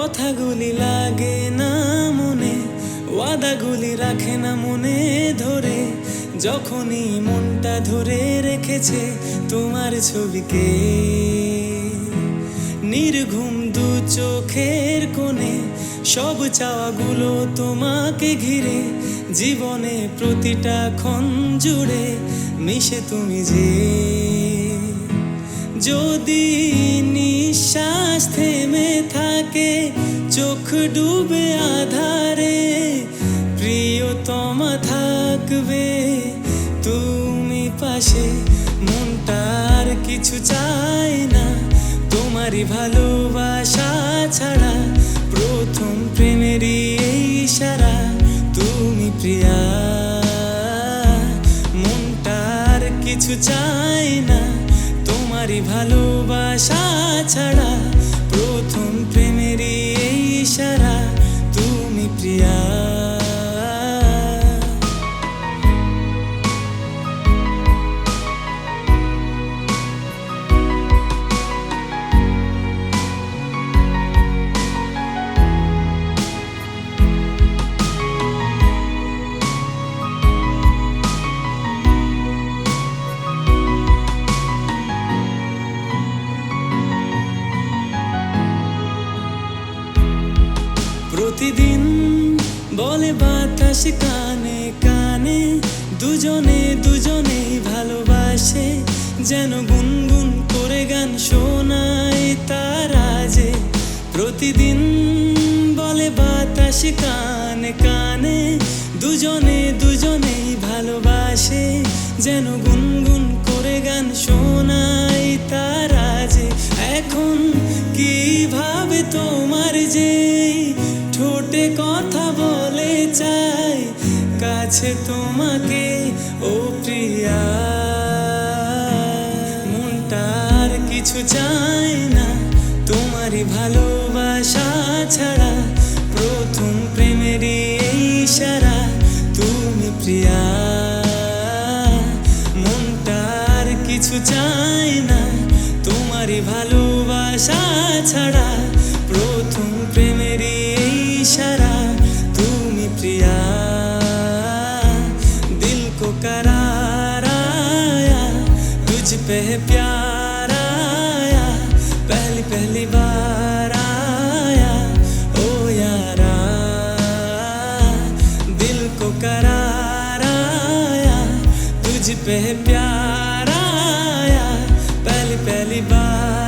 কথাগুলি লাগে না মনে, ওয়াদাগুলি রাখে না মনে ধরে। যখনই মনটা ধরে রেখেছে তোমার ছবিকে, নির্ঘুম দু চোখের কোণে সব চাওয়াগুলো তোমাকে ঘিরে। জীবনে প্রতিটা ক্ষণ জুড়ে মিশে তুমি যে। যদি নিঃশ্বাস থেমে থাকে, চোখ ডুবে আধারে, প্রিয়তমা থাকবে তুমি পাশে। মনটার কিছু চায় না, তোমারই ভালোবাসা ছাড়া। প্রথম প্রেমেরই এই ইশারা, তুমি প্রিয়া। মনটার কিছু চায় না, তোমারই ভালোবাসা ছাড়া। প্রথম প্রেমেরই এই ইশারা, তুমি প্রিয়া। প্রতিদিন বলে বাতাস কানে কানে, দুজনে দুজনেই ভালোবাসে। যেন গুনগুন করে গান শোনায় তারা যে। প্রতিদিন বলে বাতাস কানে কানে, দুজনে দুজনেই ভালোবাসে। যেন গুনগুন করে গান শোনায় তারা যে। এখন কিভাবে তোমার যে ঠোঁটে কথা বলে চাই, কাছে তোমাকে ও প্রিয়া। মনটার কিছু চায় না, তোমারই ভালোবাসা ছাড়া। প্রথম প্রেমেরই এই ইশারা, তুমি প্রিয়া। মনটার কিছু চায় না, তোমারই ভালোবাসা ছাড়া। প্রথম প্রেমেরই এই इशारा, তুমি प्रिया। दिल को करार आया, तुझ पे प्यार आया। पहली पहली बार आया ओ यारा। दिल को करार आया, तुझ पे प्यार आया। पहली पहली बार